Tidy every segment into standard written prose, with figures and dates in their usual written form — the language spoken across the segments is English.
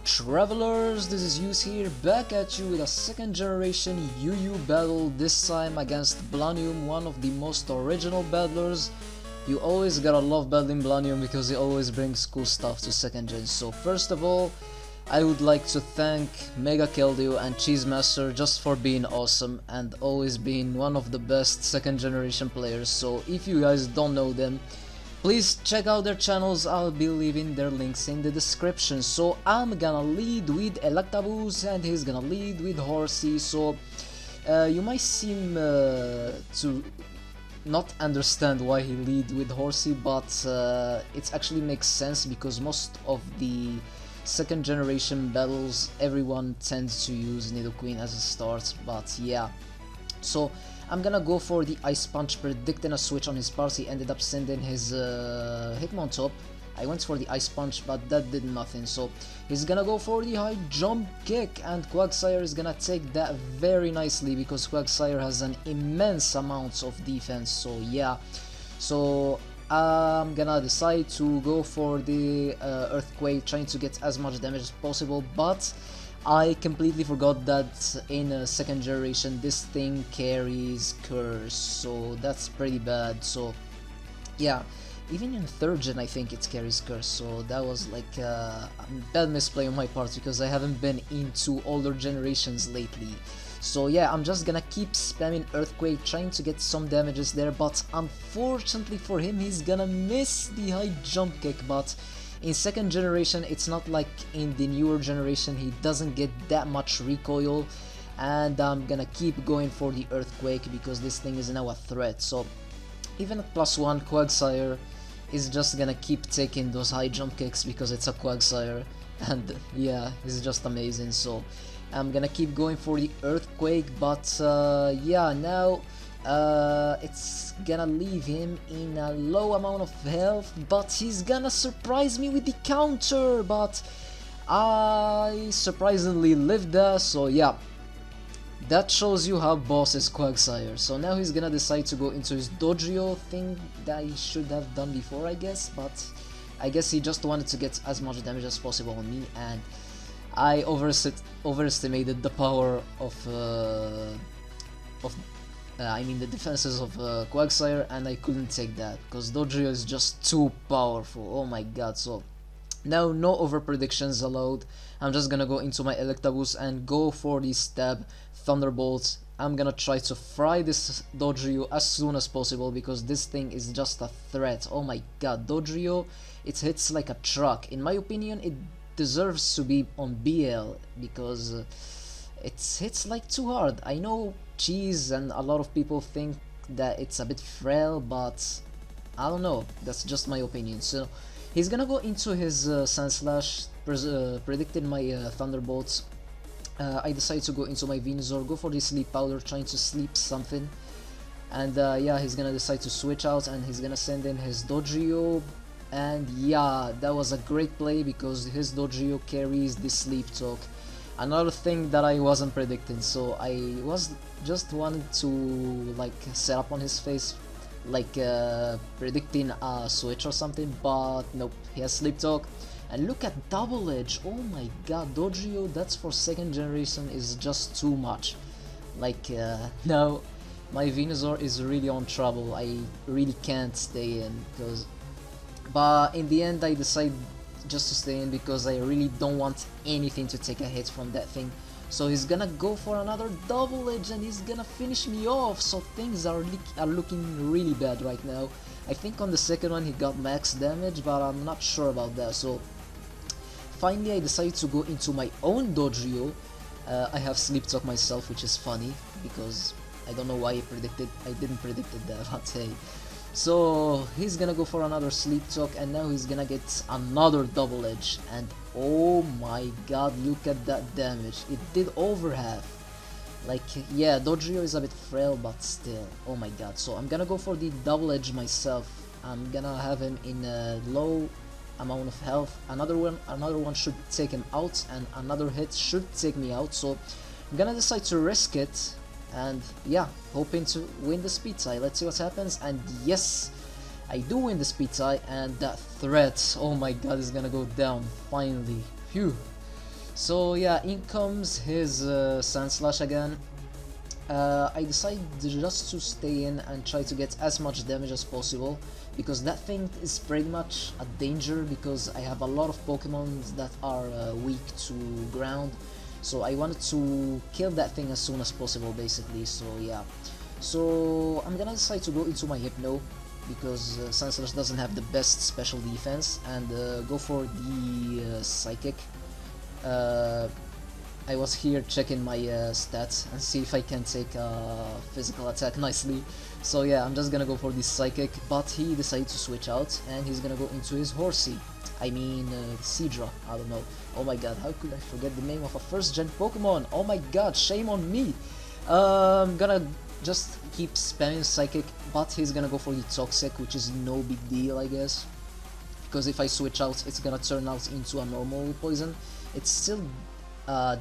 travelers, this is Yus here, back at you with a second generation UU battle, this time against Blaniom, one of the most original battlers. You always gotta love battling Blaniom because he always brings cool stuff to second gen. So first of all, I would like to thank Mega Keldeo and Cheesemaster just for being awesome and always being one of the best second generation players. So if you guys don't know them, please check out their channels, I'll be leaving their links in the description. So I'm gonna lead with Electabuzz and he's gonna lead with Horsey. So you might seem to not understand why he lead with Horsey, but it actually makes sense because most of the second generation battles everyone tends to use Nidoqueen as a start, but yeah. So I'm gonna go for the Ice Punch, predicting a switch on his part. He ended up sending his Hitmontop. I went for the Ice Punch, but that did nothing. So he's gonna go for the High Jump Kick, and Quagsire is gonna take that very nicely because Quagsire has an immense amount of defense. So yeah, so I'm gonna decide to go for the Earthquake, trying to get as much damage as possible, but I completely forgot that in second generation this thing carries Curse, so that's pretty bad. So yeah, even in third gen I think it carries Curse, so that was like a bad misplay on my part because I haven't been into older generations lately. So yeah, I'm just gonna keep spamming Earthquake, trying to get some damages there, but unfortunately for him he's gonna miss the High Jump Kick. But in second generation it's not like in the newer generation, he doesn't get that much recoil, and I'm gonna keep going for the Earthquake because this thing is now a threat. So even at +1, Quagsire is just gonna keep taking those high jump kicks because it's a Quagsire, and yeah, he's just amazing. So I'm gonna keep going for the Earthquake, but yeah, now it's gonna leave him in a low amount of health, but he's gonna surprise me with the counter, but I surprisingly lived that. So yeah, that shows you how boss is Quagsire. So now he's gonna decide to go into his Dodrio thing that he should have done before, I guess, but I guess he just wanted to get as much damage as possible on me, and I overestimated the power of I mean the defenses of Quagsire, and I couldn't take that because Dodrio is just too powerful. Oh my god. So now no over predictions allowed. I'm just gonna go into my Electabuzz and go for the stab Thunderbolt. I'm gonna try to fry this Dodrio as soon as possible because this thing is just a threat. Oh my god, Dodrio, it hits like a truck. In my opinion, it deserves to be on BL because it hits like too hard. I know Cheese and a lot of people think that it's a bit frail, but I don't know, that's just my opinion. So he's gonna go into his Sandslash, predicted my Thunderbolts. I decide to go into my Venusaur, go for the Sleep Powder, trying to sleep something, and yeah, he's gonna decide to switch out and he's gonna send in his Dodrio. And yeah, that was a great play because his Dodrio carries the Sleep Talk, another thing that I wasn't predicting. So I was just wanted to like set up on his face, like predicting a switch or something, but nope, he has Sleep Talk. And look at Double Edge. Oh my god, Dodrio, that's for second generation is just too much. Like now my Venusaur is really on trouble. I really can't stay in because, but in the end I decide just to stay in because I really don't want anything to take a hit from that thing. So he's gonna go for another Double Edge and he's gonna finish me off. So things are looking really bad right now. I think on the second one he got max damage, but I'm not sure about that. So finally I decided to go into my own Dodrio. I have Sleep Talk myself, which is funny because I don't know why I didn't predict that, but hey. So he's gonna go for another Sleep Talk, and now he's gonna get another Double Edge, and oh my god, look at that damage. It did over half. Like yeah, Dodrio is a bit frail, but still, oh my god. So I'm gonna go for the Double Edge myself. I'm gonna have him in a low amount of health. Another one should take him out, and another hit should take me out. So I'm gonna decide to risk it, and yeah, hoping to win the speed tie. Let's see what happens. And yes, I do win the speed tie, and that threat, oh my god, is gonna go down finally. Phew. So yeah, in comes his Sand Slash again. I decided just to stay in and try to get as much damage as possible, because that thing is pretty much a danger, because I have a lot of Pokemon that are weak to ground, so I wanted to kill that thing as soon as possible basically. So yeah, so I'm gonna decide to go into my Hypno, because Sand Slash doesn't have the best special defense, and go for the Psychic. I was here checking my stats and see if I can take a physical attack nicely. So yeah, I'm just gonna go for this Psychic, but he decided to switch out and he's gonna go into his Horsey. I mean, Seadra, I don't know. Oh my god, how could I forget the name of a first gen Pokemon? Oh my god, shame on me! I'm gonna just keep spamming Psychic, but he's gonna go for the Toxic, which is no big deal, I guess. Because if I switch out, it's gonna turn out into a normal poison. It's still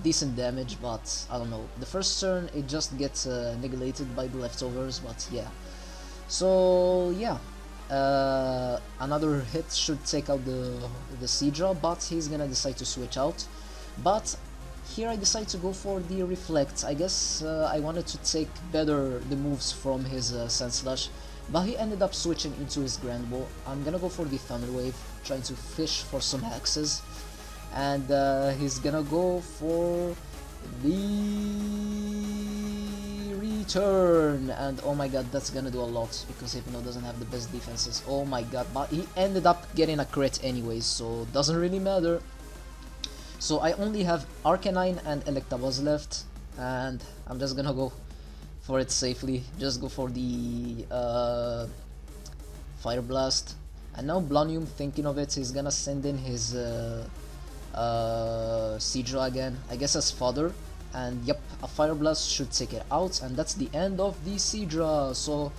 decent damage, but I don't know. The first turn it just gets neglected by the leftovers, but yeah. So yeah, another hit should take out the Seadra, but he's gonna decide to switch out. But here I decide to go for the Reflect. I guess I wanted to take better the moves from his Sand Slash, but he ended up switching into his Grand Ball. I'm gonna go for the Thunder Wave, trying to fish for some hexes. And he's gonna go for the return, and oh my god, that's gonna do a lot because Hypno doesn't have the best defenses. Oh my god, but he ended up getting a crit anyways, so doesn't really matter. So I only have Arcanine and Electabuzz left, and I'm just gonna go for it safely. Just go for the Fire Blast. And now Blaniom, thinking of it, he's gonna send in his Seadra again, I guess as fodder, and yep, a Fire Blast should take it out, and that's the end of the Seadra. So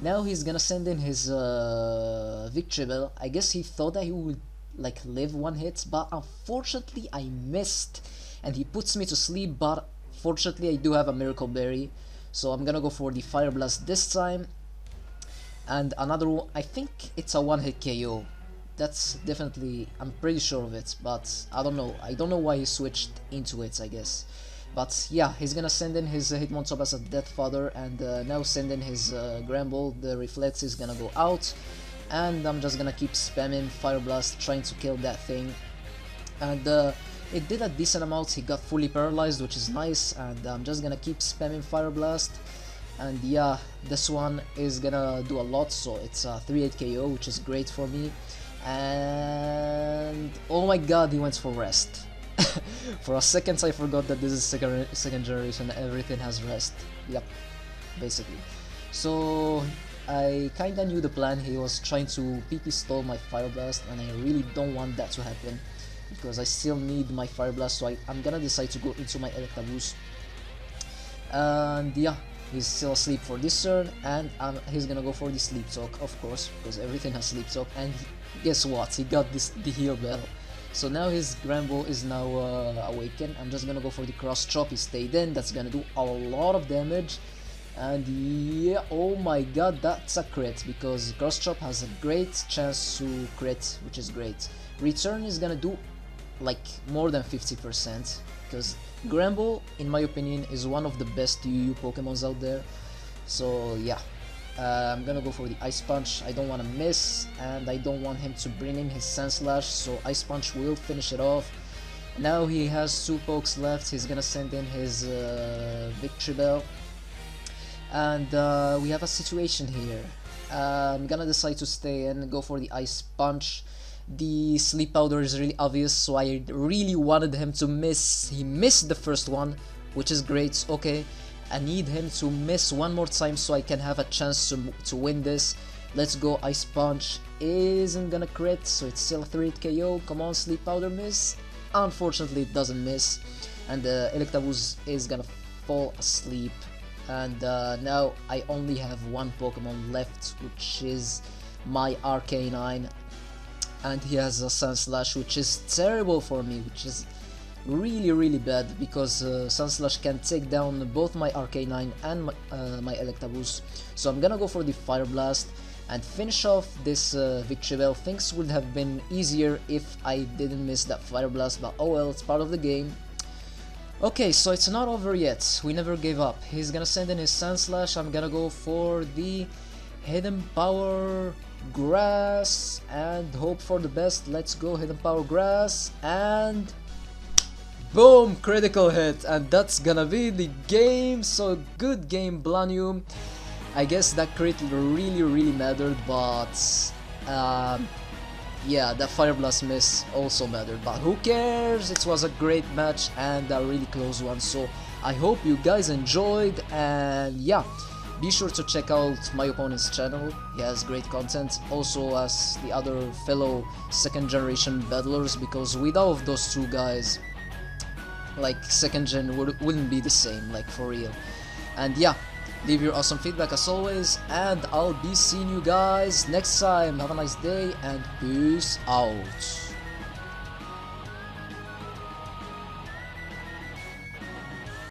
now he's gonna send in his Victory Bell. I guess he thought that he would like live one hit, but unfortunately I missed, and he puts me to sleep. But fortunately I do have a Miracle Berry, so I'm gonna go for the Fire Blast this time, and another one. I think it's a one-hit KO. That's definitely, I'm pretty sure of it, but I don't know why he switched into it, I guess. But yeah, he's gonna send in his Hitmontop as a Death Fodder, and now send in his Gramble. The Reflex is gonna go out, and I'm just gonna keep spamming Fire Blast, trying to kill that thing. And it did a decent amount. He got fully paralyzed, which is nice, and I'm just gonna keep spamming Fire Blast. And yeah, this one is gonna do a lot, so it's a 3-8 KO, which is great for me. And oh my god, he went for rest. For a second I forgot that this is second generation, everything has rest. Yep, basically. So I kinda knew the plan. He was trying to PP stall my Fire Blast, and I really don't want that to happen, because I still need my Fire Blast, so I'm gonna decide to go into my Electaboost. And yeah, he's still asleep for this turn, and he's gonna go for the Sleep Talk, of course, because everything has Sleep Talk. And guess what? He got the Heal Bell. So now his Gramble is now awakened. I'm just gonna go for the Cross Chop. He stayed in. That's gonna do a lot of damage. And yeah, oh my god, that's a crit, because Cross Chop has a great chance to crit, which is great. Return is gonna do like more than 50%, because Gramble, in my opinion, is one of the best UU Pokemons out there. So yeah, I'm gonna go for the Ice Punch. I don't want to miss, and I don't want him to bring in his Sand Slash, so Ice Punch will finish it off. Now he has 2 pokes left. He's gonna send in his Victory Bell, and we have a situation here. I'm gonna decide to stay and go for the Ice Punch. The Sleep Powder is really obvious, so I really wanted him to miss. He missed the first one, which is great. Okay, I need him to miss one more time so I can have a chance to win this. Let's go. Ice Punch isn't gonna crit, so it's still a 3-hit KO. Come on, Sleep Powder, miss. Unfortunately, it doesn't miss, and Electabuzz is gonna fall asleep. And now I only have one Pokemon left, which is my Arcanine, and he has a Sand Slash, which is terrible for me, which is really bad, because Sand Slash can take down both my Arcanine and my Electabuzz. So I'm gonna go for the Fire Blast, and finish off this victory bell. Things would have been easier if I didn't miss that Fire Blast, but oh well, it's part of the game. Okay, so it's not over yet. We never gave up. He's gonna send in his Sand Slash. I'm gonna go for the Hidden Power Grass and hope for the best. Let's go, Hidden Power Grass, and boom, critical hit, and that's gonna be the game. So good game, Blaniom. I guess that crit really mattered, but yeah, that Fire Blast miss also mattered, but who cares? It was a great match and a really close one, so I hope you guys enjoyed, and yeah, be sure to check out my opponent's channel. He has great content, also as the other fellow second generation battlers, because without those two guys, like second gen wouldn't be the same, like for real. And yeah, leave your awesome feedback as always, and I'll be seeing you guys next time. Have a nice day and peace out.